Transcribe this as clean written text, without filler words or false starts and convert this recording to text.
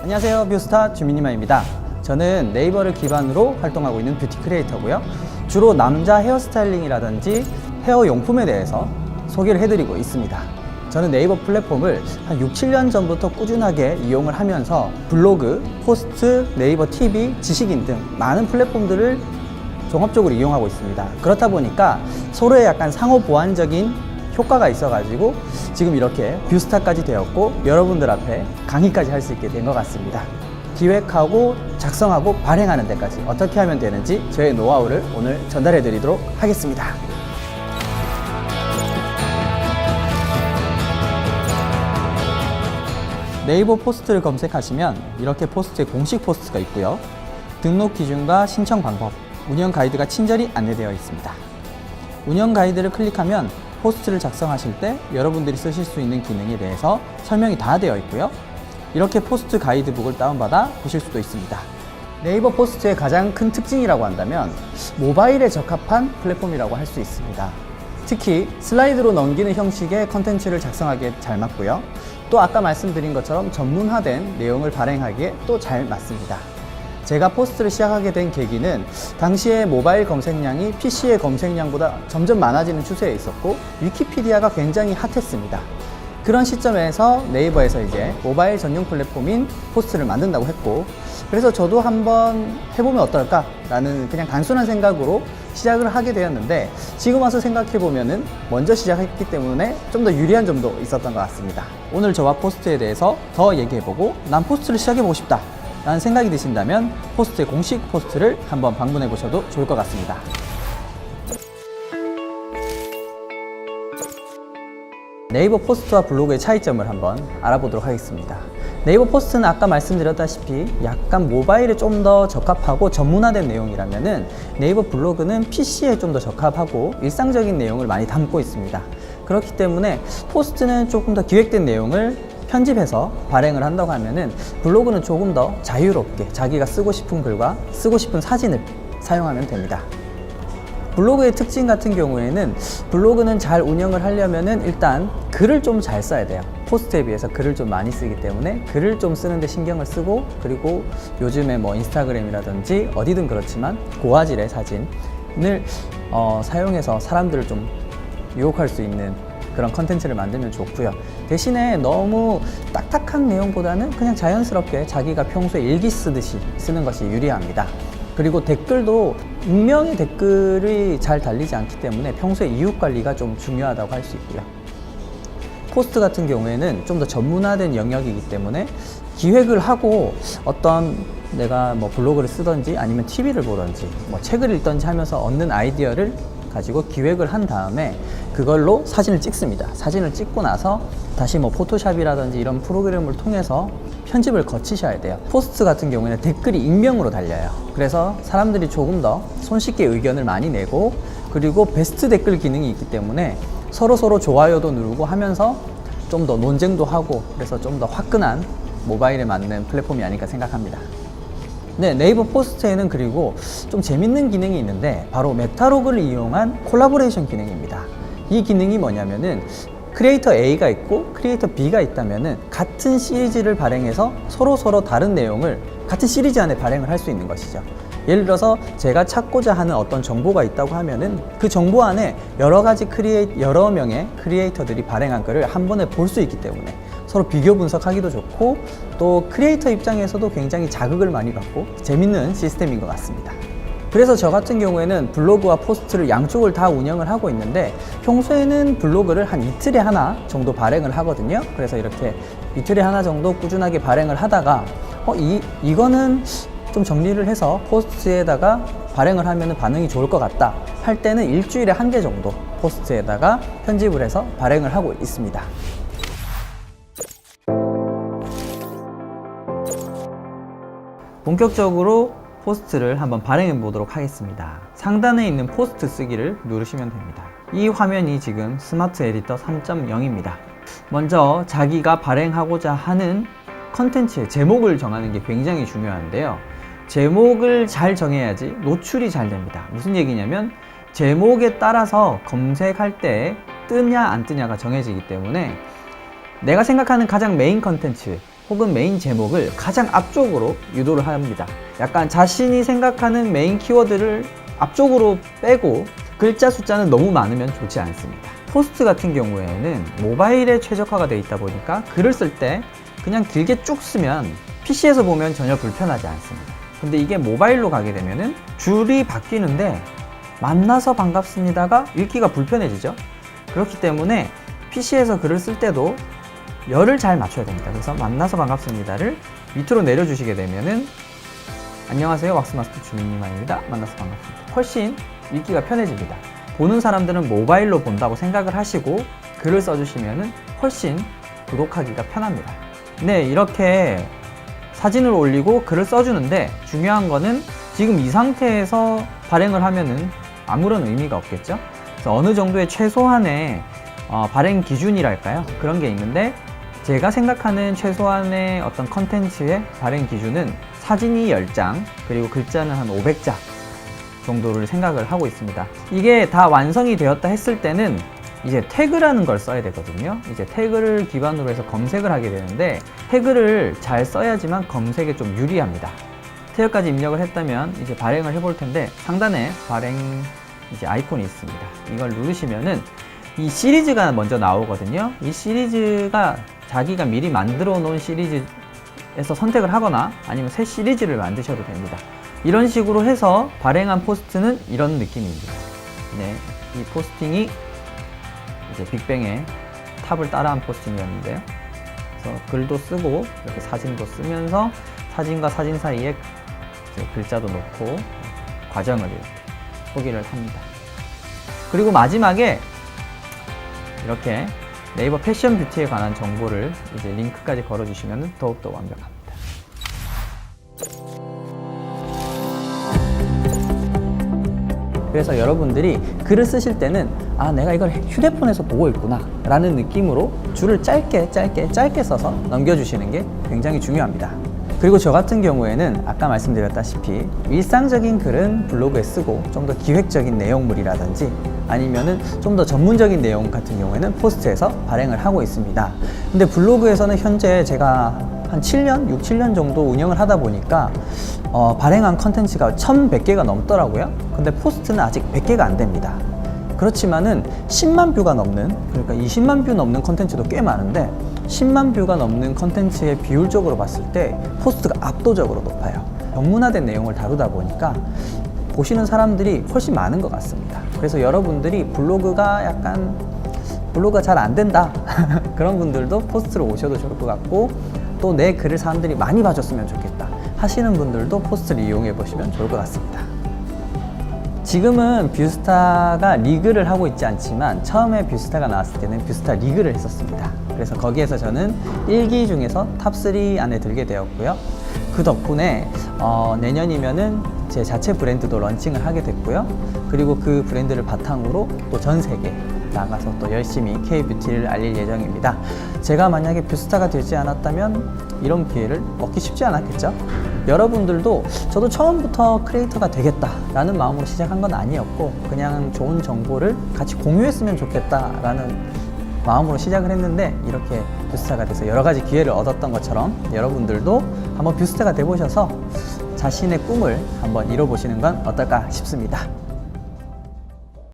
안녕하세요, 뷰스타 주민이만입니다. 저는 네이버를 기반으로 활동하고 있는 뷰티 크리에이터고요. 주로 남자 헤어스타일링이라든지 헤어 용품에 대해서 소개를 해드리고 있습니다. 저는 네이버 플랫폼을 한 6, 7년 전부터 꾸준하게 이용을 하면서 블로그, 포스트, 네이버 TV, 지식인 등 많은 플랫폼들을 종합적으로 이용하고 있습니다. 그렇다 보니까 서로의 약간 상호 보완적인 효과가 있어가지고 지금 이렇게 뷰스타까지 되었고 여러분들 앞에 강의까지 할 수 있게 된 것 같습니다. 기획하고 작성하고 발행하는 데까지 어떻게 하면 되는지 저의 노하우를 오늘 전달해 드리도록 하겠습니다. 네이버 포스트를 검색하시면 이렇게 포스트에 공식 포스트가 있고요. 등록 기준과 신청 방법, 운영 가이드가 친절히 안내되어 있습니다. 운영 가이드를 클릭하면 포스트를 작성하실 때 여러분들이 쓰실 수 있는 기능에 대해서 설명이 다 되어 있고요. 이렇게 포스트 가이드북을 다운받아 보실 수도 있습니다. 네이버 포스트의 가장 큰 특징이라고 한다면 모바일에 적합한 플랫폼이라고 할 수 있습니다. 특히 슬라이드로 넘기는 형식의 컨텐츠를 작성하기에 잘 맞고요. 또 아까 말씀드린 것처럼 전문화된 내용을 발행하기에 또 잘 맞습니다. 제가 포스트를 시작하게 된 계기는 당시에 모바일 검색량이 PC의 검색량보다 점점 많아지는 추세에 있었고 위키피디아가 굉장히 핫했습니다. 그런 시점에서 네이버에서 이제 모바일 전용 플랫폼인 포스트를 만든다고 했고, 그래서 저도 한번 해보면 어떨까 라는 그냥 단순한 생각으로 시작을 하게 되었는데, 지금 와서 생각해보면은 먼저 시작했기 때문에 좀 더 유리한 점도 있었던 것 같습니다. 오늘 저와 포스트에 대해서 더 얘기해보고 난 포스트를 시작해보고 싶다 라는 생각이 드신다면 포스트의 공식 포스트를 한번 방문해 보셔도 좋을 것 같습니다. 네이버 포스트와 블로그의 차이점을 한번 알아보도록 하겠습니다. 네이버 포스트는 아까 말씀드렸다시피 약간 모바일에 좀 더 적합하고 전문화된 내용이라면은 네이버 블로그는 PC에 좀 더 적합하고 일상적인 내용을 많이 담고 있습니다. 그렇기 때문에 포스트는 조금 더 기획된 내용을 편집해서 발행을 한다고 하면은 블로그는 조금 더 자유롭게 자기가 쓰고 싶은 글과 쓰고 싶은 사진을 사용하면 됩니다. 블로그의 특징 같은 경우에는 블로그는 잘 운영을 하려면은 일단 글을 좀 잘 써야 돼요. 포스트에 비해서 글을 좀 많이 쓰기 때문에 글을 좀 쓰는데 신경을 쓰고, 그리고 요즘에 뭐 인스타그램이라든지 어디든 그렇지만 고화질의 사진을 사용해서 사람들을 좀 유혹할 수 있는 그런 컨텐츠를 만들면 좋고요. 대신에 너무 딱딱한 내용보다는 그냥 자연스럽게 자기가 평소에 일기 쓰듯이 쓰는 것이 유리합니다. 그리고 댓글도 익명의 댓글이 잘 달리지 않기 때문에 평소에 이웃 관리가 좀 중요하다고 할 수 있고요. 포스트 같은 경우에는 좀 더 전문화된 영역이기 때문에 기획을 하고 어떤 내가 뭐 블로그를 쓰든지 아니면 TV를 보든지 뭐 책을 읽든지 하면서 얻는 아이디어를 가지고 기획을 한 다음에 그걸로 사진을 찍습니다. 사진을 찍고 나서 다시 뭐 포토샵이라든지 이런 프로그램을 통해서 편집을 거치셔야 돼요. 포스트 같은 경우에는 댓글이 익명으로 달려요. 그래서 사람들이 조금 더 손쉽게 의견을 많이 내고, 그리고 베스트 댓글 기능이 있기 때문에 서로 좋아요도 누르고 하면서 좀 더 논쟁도 하고, 그래서 좀 더 화끈한 모바일에 맞는 플랫폼이 아닐까 생각합니다. 네, 네이버 포스트에는 그리고 좀 재밌는 기능이 있는데 바로 메타로그를 이용한 콜라보레이션 기능입니다. 이 기능이 뭐냐면은 크리에이터 A가 있고 크리에이터 B가 있다면은 같은 시리즈를 발행해서 서로 다른 내용을 같은 시리즈 안에 발행을 할 수 있는 것이죠. 예를 들어서 제가 찾고자 하는 어떤 정보가 있다고 하면은 그 정보 안에 여러 명의 크리에이터들이 발행한 글을 한 번에 볼 수 있기 때문에 서로 비교 분석하기도 좋고, 또 크리에이터 입장에서도 굉장히 자극을 많이 받고 재밌는 시스템인 것 같습니다. 그래서 저 같은 경우에는 블로그와 포스트를 양쪽을 다 운영을 하고 있는데, 평소에는 블로그를 한 이틀에 하나 정도 발행을 하거든요. 그래서 이렇게 이틀에 하나 정도 꾸준하게 발행을 하다가 이거는 좀 정리를 해서 포스트에다가 발행을 하면 반응이 좋을 것 같다 할 때는 일주일에 한 개 정도 포스트에다가 편집을 해서 발행을 하고 있습니다. 본격적으로 포스트를 한번 발행해 보도록 하겠습니다. 상단에 있는 포스트 쓰기를 누르시면 됩니다. 이 화면이 지금 스마트 에디터 3.0입니다. 먼저 자기가 발행하고자 하는 컨텐츠의 제목을 정하는 게 굉장히 중요한데요. 제목을 잘 정해야지 노출이 잘 됩니다. 무슨 얘기냐면 제목에 따라서 검색할 때 뜨냐 안 뜨냐가 정해지기 때문에 내가 생각하는 가장 메인 컨텐츠, 혹은 메인 제목을 가장 앞쪽으로 유도를 합니다. 약간 자신이 생각하는 메인 키워드를 앞쪽으로 빼고 글자 숫자는 너무 많으면 좋지 않습니다. 포스트 같은 경우에는 모바일에 최적화가 되어 있다 보니까 글을 쓸 때 그냥 길게 쭉 쓰면 PC에서 보면 전혀 불편하지 않습니다. 근데 이게 모바일로 가게 되면은 줄이 바뀌는데 만나서 반갑습니다가 읽기가 불편해지죠. 그렇기 때문에 PC에서 글을 쓸 때도 열을 잘 맞춰야 됩니다. 그래서 만나서 반갑습니다를 밑으로 내려주시게 되면은 안녕하세요, 왁스마스터 주민님입니다. 만나서 반갑습니다. 훨씬 읽기가 편해집니다. 보는 사람들은 모바일로 본다고 생각을 하시고 글을 써주시면은 훨씬 구독하기가 편합니다. 네, 이렇게 사진을 올리고 글을 써주는데 중요한 거는 지금 이 상태에서 발행을 하면은 아무런 의미가 없겠죠. 그래서 어느 정도의 최소한의 발행 기준이랄까요? 그런 게 있는데 제가 생각하는 최소한의 어떤 컨텐츠의 발행 기준은 사진이 10장 그리고 글자는 한 500자 정도를 생각을 하고 있습니다. 이게 다 완성이 되었다 했을 때는 이제 태그라는 걸 써야 되거든요. 이제 태그를 기반으로 해서 검색을 하게 되는데 태그를 잘 써야지만 검색에 좀 유리합니다. 태그까지 입력을 했다면 이제 발행을 해볼 텐데 상단에 발행 이제 아이콘이 있습니다. 이걸 누르시면은 이 시리즈가 먼저 나오거든요. 이 시리즈가 자기가 미리 만들어 놓은 시리즈에서 선택을 하거나 아니면 새 시리즈를 만드셔도 됩니다. 이런 식으로 해서 발행한 포스트는 이런 느낌입니다. 네, 이 포스팅이 이제 빅뱅의 탑을 따라한 포스팅이었는데요. 그래서 글도 쓰고 이렇게 사진도 쓰면서 사진과 사진 사이에 이제 글자도 넣고 과정을 이렇게 소개를 합니다. 그리고 마지막에 이렇게 네이버 패션 뷰티에 관한 정보를 이제 링크까지 걸어주시면 더욱더 완벽합니다. 그래서 여러분들이 글을 쓰실 때는 아, 내가 이걸 휴대폰에서 보고 있구나 라는 느낌으로 줄을 짧게 써서 넘겨주시는 게 굉장히 중요합니다. 그리고 저 같은 경우에는 아까 말씀드렸다시피 일상적인 글은 블로그에 쓰고 좀 더 기획적인 내용물이라든지 아니면은 좀 더 전문적인 내용 같은 경우에는 포스트에서 발행을 하고 있습니다. 근데 블로그에서는 현재 제가 한 6, 7년 정도 운영을 하다 보니까 발행한 컨텐츠가 1100개가 넘더라고요. 근데 포스트는 아직 100개가 안 됩니다. 그렇지만은 10만 뷰가 넘는, 그러니까 20만 뷰 넘는 컨텐츠도 꽤 많은데 10만 뷰가 넘는 컨텐츠의 비율적으로 봤을 때 포스트가 압도적으로 높아요. 전문화된 내용을 다루다 보니까 보시는 사람들이 훨씬 많은 것 같습니다. 그래서 여러분들이 블로그가 잘 안 된다 그런 분들도 포스트로 오셔도 좋을 것 같고 또 내 글을 사람들이 많이 봐줬으면 좋겠다 하시는 분들도 포스트를 이용해 보시면 좋을 것 같습니다. 지금은 뷰스타가 리그를 하고 있지 않지만 처음에 뷰스타가 나왔을 때는 뷰스타 리그를 했었습니다. 그래서 거기에서 저는 1기 중에서 탑3 안에 들게 되었고요. 그 덕분에 내년이면은 제 자체 브랜드도 런칭을 하게 됐고요. 그리고 그 브랜드를 바탕으로 또 전 세계 나가서 또 열심히 K-뷰티를 알릴 예정입니다. 제가 만약에 뷰스타가 되지 않았다면 이런 기회를 얻기 쉽지 않았겠죠? 여러분들도 저도 처음부터 크리에이터가 되겠다라는 마음으로 시작한 건 아니었고 그냥 좋은 정보를 같이 공유했으면 좋겠다라는 마음으로 시작을 했는데 이렇게 뷰스타가 돼서 여러 가지 기회를 얻었던 것처럼 여러분들도 한번 뷰스타가 돼보셔서 자신의 꿈을 한번 이뤄보시는 건 어떨까 싶습니다.